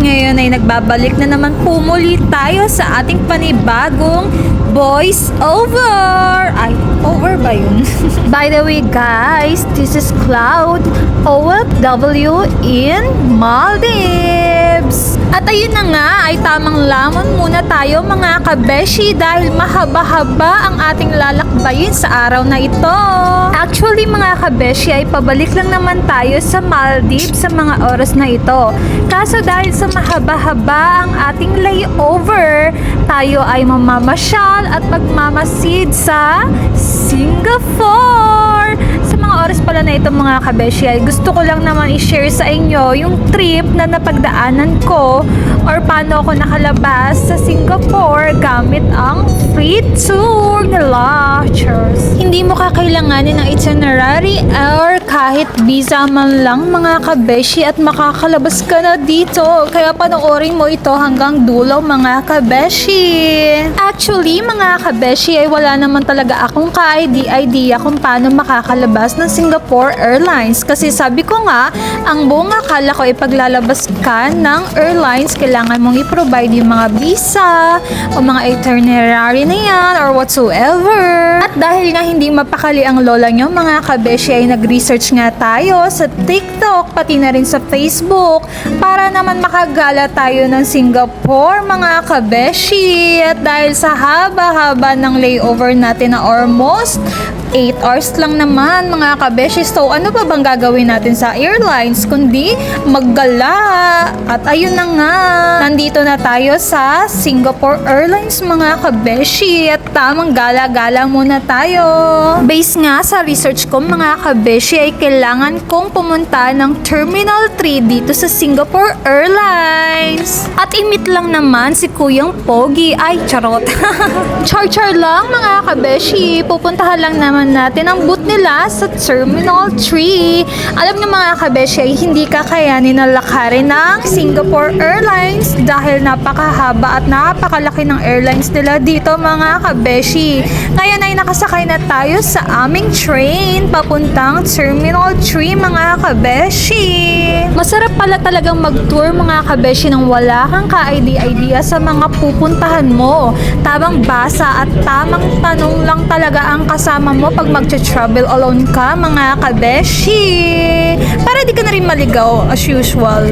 ngayon ay nagbabalik na naman po muli tayo sa ating panibagong voice over. Ay, over ba yun? By the way guys, this is Cloud, OFW in Maldives. At ayun na nga, ay tamang lamon muna tayo mga kabeshi dahil mahaba-haba ang ating lalakbayin sa araw na ito. Actually mga kabeshi ay pabalik lang naman tayo sa Maldives sa mga oras na ito. Kaso dahil sa mahaba-haba ang ating layover, tayo ay mamamasyal at magmamasid sa Singapore. Sa mga oras pala na ito mga kabeshi ay gusto ko lang naman i-share sa inyo yung trip na napagdaanan ko or paano ako nakalabas sa Singapore gamit ang free tour nila. Cheers! Hindi mo kakailanganin ng itinerary or kahit visa man lang mga kabeshi at makakalabas ka na dito. Kaya panoorin mo ito hanggang dulo mga kabeshi. Actually mga kabeshi ay wala naman talaga akong ka-idea kung paano makakalabas ng Singapore Airlines. Kasi sabi ko nga, ang buong akala ko ay paglalabas ka ng airlines, kailangan mong i-provide yung mga visa o mga itinerary na yan or whatsoever. At dahil nga hindi mapakali ang lola nyo mga kabeshi ay nag-research nga tayo sa TikTok pati na rin sa Facebook para naman makagala tayo ng Singapore mga kabeshi. At dahil sa haba-haba ng layover natin na almost 8 hours lang naman mga kabeshi. So ano pa bang gagawin natin sa airlines kundi maggala? At ayun na nga, nandito na tayo sa Singapore Airlines mga kabeshi at tamang gala-gala muna tayo. Base nga sa research ko mga kabeshi ay kailangan kong pumunta ng Terminal 3 dito sa Singapore Airlines. At imit lang naman si Kuyang Pogi. Ay, charot. Char-char lang mga kabeshi. Pupuntahan lang naman natin ang booth nila sa Terminal 3. Alam niyo mga kabeshi ay hindi kakayanin na lakarin ng Singapore Airlines dahil napakahaba at napakalaki ng airlines nila dito mga kabeshi. Ngayon ay nakasakay na tayo sa aming train papuntang Terminal 3 mga kabeshi. Masarap pala talagang mag-tour mga kabeshi nang wala kang ka-idea sa mga pupuntahan mo. Tamang basa at tamang tanong lang talaga ang kasama mo pag mag-travel alone ka mga kabeshi. Para di ka na rin maligaw as usual.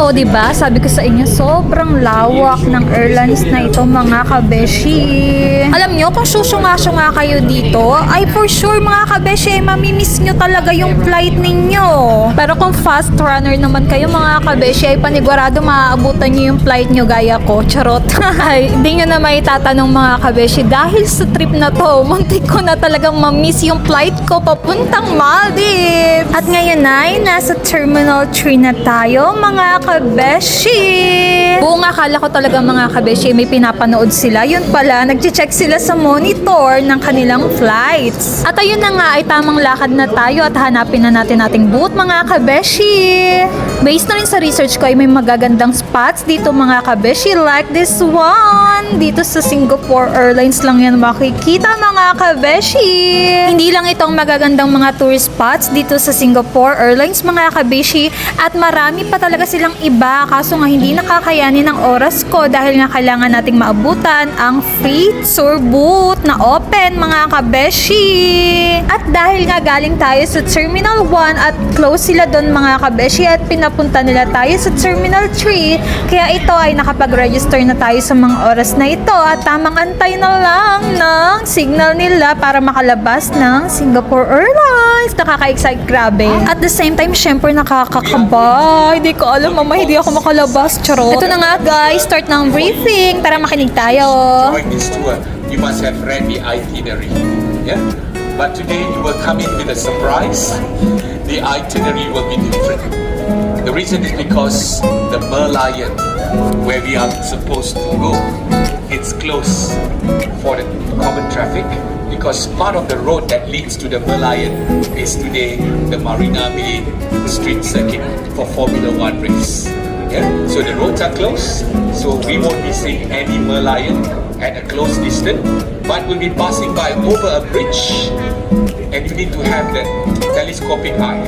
O diba, sabi ko sa inyo sobrang lawak ng airlines na ito mga kabeshi. Alam nyo kung susunga-sunga kayo dito ay for sure mga kabeshi ay mamimiss nyo talaga yung flight ninyo. Pero kung fast runner naman kayo mga kabeshi ay panigurado maaabutan nyo yung flight nyo gaya ko. Charot. Ay, hindi nyo na may tatanong mga kabeshi dahil sa trip na to muntik ko na talagang mamiss yung flight ko papuntang Maldives. At ngayon ay nasa Terminal 3 na tayo mga kabeshi. Buong akala ko talaga mga kabeshi may pinapanood sila. Yun pala, nagche-check sila sa monitor ng kanilang flights. At ayun na nga ay tamang lakad na tayo at hanapin na natin ating booth mga kabeshi. Based na rin sa research ko ay may magagandang spots dito mga kabeshi like this one. Dito sa Singapore Airlines lang yan makikita mga kabeshi. Hindi lang itong magagandang mga tourist spots dito sa Singapore Airlines mga kabeshi at marami pa talaga silang iba kaso nga hindi nakakayanin ng oras ko dahil nga kailangan nating maabutan ang free tour booth na open mga kabeshi. At dahil nga galing tayo sa Terminal 1 at close sila doon mga kabeshi at pinapunta nila tayo sa Terminal 3 kaya ito ay nakapag-register na tayo sa mga oras na ito at tamang antay na lang ng signal nila para makalabas ng Singapore Airlines. Nakaka-excite, grabe. At the same time, syempre nakakakaba. Hindi ko alam, mama, hindi ako makalabas. Charot. Ito na nga guys, start ng briefing. Tara makinig tayo. Join this tour, you must have read the itinerary. Yeah? But today you will come in with a surprise. The itinerary will be different. The reason is because the Merlion, where we are supposed to go, it's closed for the common traffic because part of the road that leads to the Merlion is today the Marina Bay Street Circuit for Formula 1 race. Yeah? So the roads are closed, so we won't be seeing any Merlion at a close distance, but we'll be passing by over a bridge, and you need to have that telescopic eye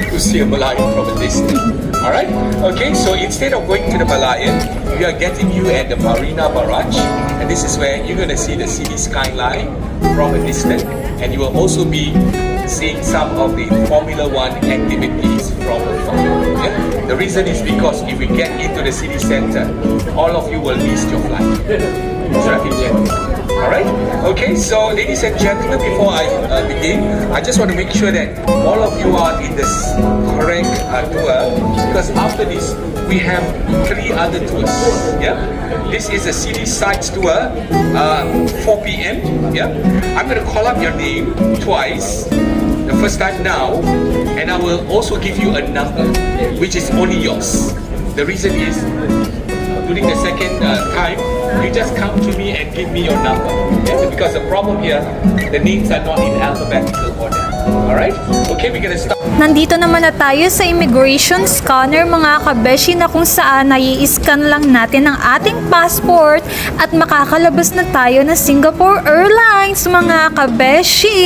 to see a Merlion from a distance. Alright? Okay, so instead of going to the Merlion, we are getting you at the Marina Barrage, and this is where you're going to see the city skyline from a distance, and you will also be seeing some of the Formula One activities from afar. Yeah? The reason is because if we get into the city center, all of you will miss your flight. Traffic jam. Alright? Okay, so ladies and gentlemen, before I begin, I just want to make sure that all of you are in this correct tour, because after this, we have 3 other tours. Yeah? This is a city sites tour, 4 p.m. Yeah? I'm going to call up your name twice. The first time now, and I will also give you a number, which is only yours. The reason is, during the second time, you just come to me and give me your number. Yeah? Because the problem here, the names are not in alphabetical order. Alright? Okay, we're gonna start. Nandito naman na tayo sa immigration scanner mga kabeshi, na kung saan i-scan lang natin ang ating passport at makakalabas na tayo ng Singapore Airlines mga kabeshi.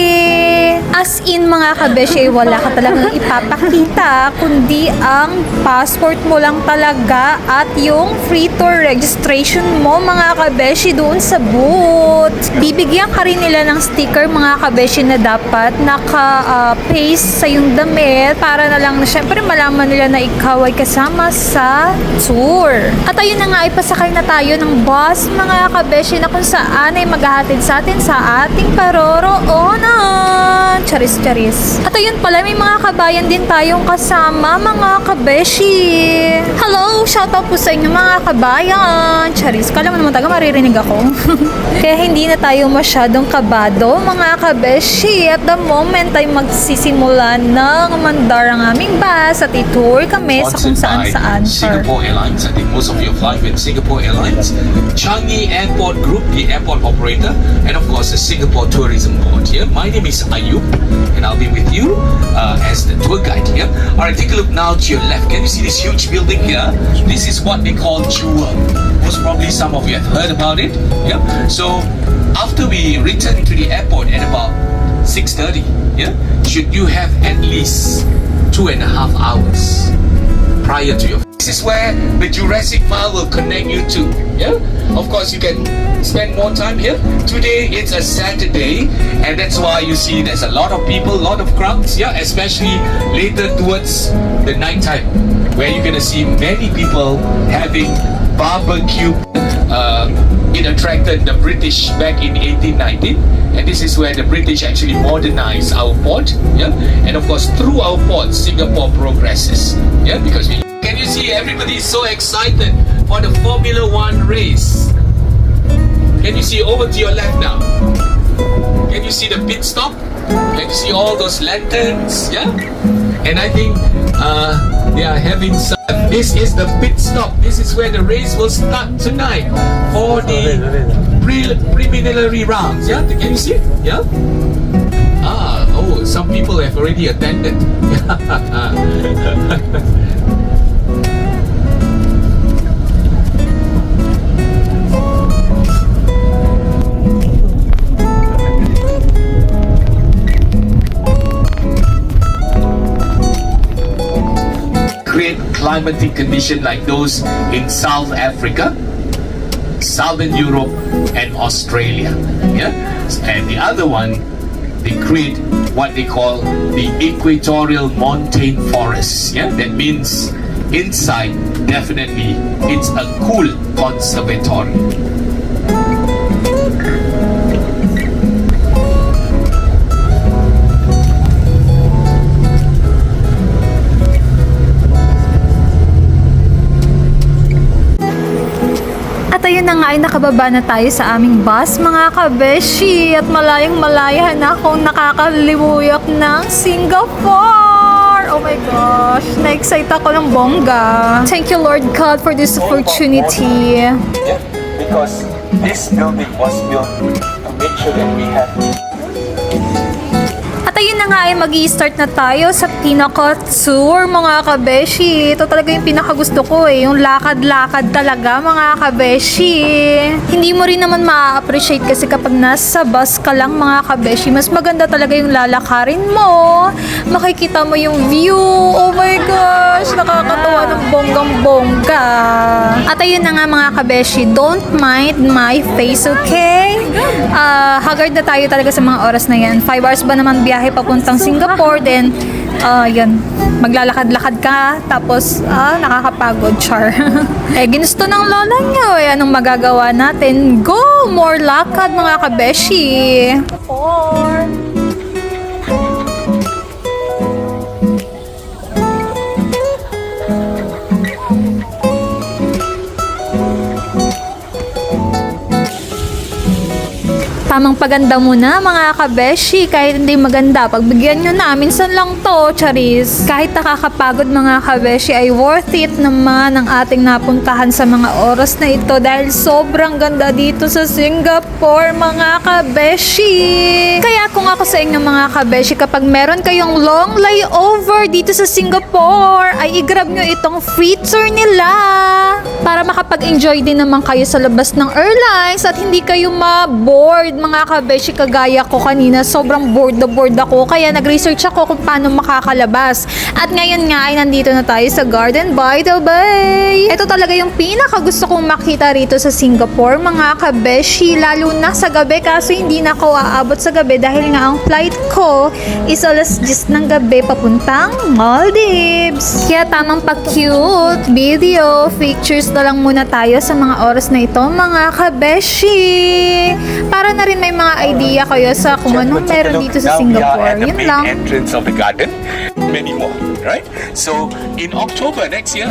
As in mga kabeshi, wala ka talagang ipapakita kundi ang passport mo lang talaga at yung free tour registration mo mga kabeshi doon sa booth. Bibigyan ka rin nila ng sticker mga kabeshi na dapat naka-paste sa yung damit para na lang na syempre malaman nila na ikaw ay kasama sa tour. At ayun na nga, ipasakay na tayo ng bus mga kabeshi, na kung saan ay maghahatid sa atin sa ating paroroonan. Charis charis. At ayun pala, may mga kabayan din tayong kasama mga kabeshi. Hello! Shoutout po sa inyo mga kabayan. Charis, kala mo naman taga maririnig ako. Kaya hindi na tayo masyadong kabado mga kabeshi. At the moment ay magsisimula ng mandar ang aming bus at i-tour kami sa kung saan-saan. Singapore Airlines. I think most of you fly with Singapore Airlines. Changi Airport Group, the airport operator, and of course the Singapore Tourism Board. Here, my name is Ayub, and I'll be with you as the tour guide here. Alright, take a look now to your left. Can you see this huge building here? This is what they call Jewel. Most probably some of you have heard about it. Yeah. So after we return to the airport at about 6:30, yeah, should you have at least 2.5 hours prior to your. This is where the Jurassic Mile will connect you to. Yeah, of course you can spend more time here. Today it's a Saturday, and that's why you see there's a lot of people, a lot of crowds. Yeah, especially later towards the night time, where you're gonna see many people having barbecue. It attracted the British back in 1819, and this is where the British actually modernized our port. Yeah, and of course through our port, Singapore progresses. Yeah, because can you see everybody is so excited for the Formula One race? Can you see over to your left now? Can you see the pit stop? Can you see all those lanterns? Yeah, and I think they are having some. This is the pit stop. This is where the race will start tonight for the preliminary rounds. Yeah, can you see? Yeah. Oh, some people have already attended. Create climatic conditions like those in South Africa, Southern Europe, and Australia. Yeah, and the other one, they create what they call the equatorial montane forests. Yeah, that means inside definitely it's a cool conservatory. At ayun na nga, ay nakababa na tayo sa aming bus mga kabeshi, at malayang malaya na akong nakakalimuyak ng Singapore. Oh my gosh, na-excite ako ng bongga. Thank you Lord God for this opportunity. Yeah, because this building was built to make sure that we have. At ayun na nga ay mag-i-start na tayo sa pinaka-tour mga kabeshi. Ito talaga yung pinaka-gusto ko yung lakad-lakad talaga mga kabeshi. Hindi mo rin naman ma-appreciate kasi kapag nasa bus ka lang mga kabeshi, mas maganda talaga yung lalakarin mo. Makikita mo yung view. Oh my gosh, nakakatawa ng bonggang-bongga. At ayun na nga mga kabeshi, don't mind my face, okay? Haggard na tayo talaga sa mga oras na yan. 5 hours ba naman biyahe papuntang Singapore, then yun, maglalakad-lakad ka, tapos nakakapagod, char. Ginusto ng lola nyo, anong magagawa natin? Go! More lakad mga kabeshi! Tamang paganda muna mga kabeshi, kahit hindi maganda, pagbigyan nyo na, minsan lang to, charis. Kahit nakakapagod mga kabeshi, ay worth it naman ang ating napuntahan sa mga oras na ito dahil sobrang ganda dito sa Singapore mga kabeshi. Kaya kung ako sa inyo mga kabeshi, kapag meron kayong long layover dito sa Singapore, ay i-grab nyo itong free tour nila para makapag-enjoy din naman kayo sa labas ng airlines at hindi kayo ma-bored mga kabeshi. Kagaya ko kanina, sobrang bored na bored ako, kaya nag-research ako kung paano makakalabas. At ngayon nga ay nandito na tayo sa Garden by the Bay. Ito talaga yung pinaka gusto kong makita rito sa Singapore mga kabeshi, lalo na sa gabi, kaso hindi na ako aabot sa gabi dahil nga ang flight ko is alas 10 ng gabi papuntang Maldives. Kaya tamang pa-cute video pictures na lang muna tayo sa mga oras na ito mga kabeshi, para na rin may mga idea kayo sa kung anong meron dito sa Singapore. Yun lang. Entrance of the garden, many more, right? So in October next year,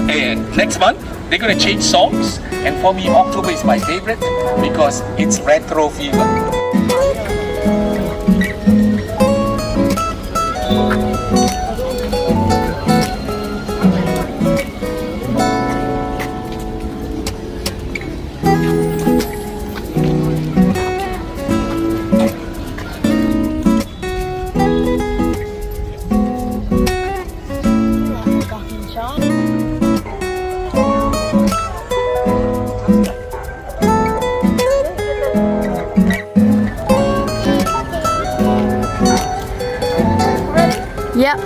next month, they're gonna change songs, and for me, October is my favorite because it's retro fever. Yep.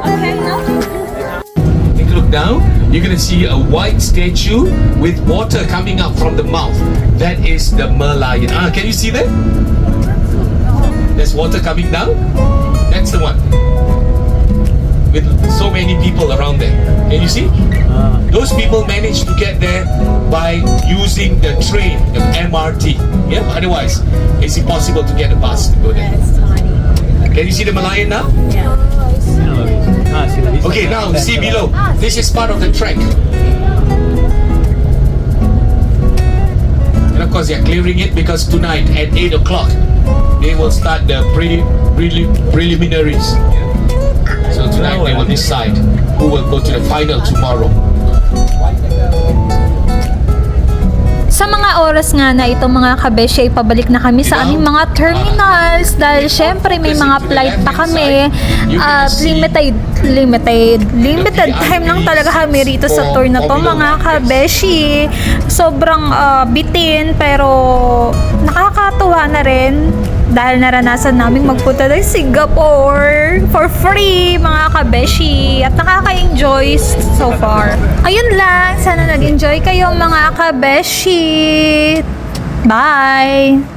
Okay, now. Take a look down. You're gonna see a white statue with water coming up from the mouth. That is the Merlion. Can you see that? There's water coming down. That's the one. With so many people around there. Can you see? Those people managed to get there by using the train, the MRT. Yeah, otherwise it's impossible to get a bus to go there. Can you see the Merlion now? Okay, now see below. This is part of the track. And of course, they're clearing it because tonight at 8 o'clock they will start the preliminaries. So tonight they will decide who will go to the final tomorrow. Sa mga oras nga na ito mga kabeshi, ay pabalik na kami sa aming mga terminals dahil syempre may mga flight pa kami at limited time lang talaga kami rito sa tour na to mga kabeshi. Sobrang bitin pero nakakatuwa na rin dahil naranasan namin magpunta ng Singapore for free mga kabeshi at nakaka-enjoy so far. Ayun lang, sana nag-enjoy kayo mga kabeshi. Bye!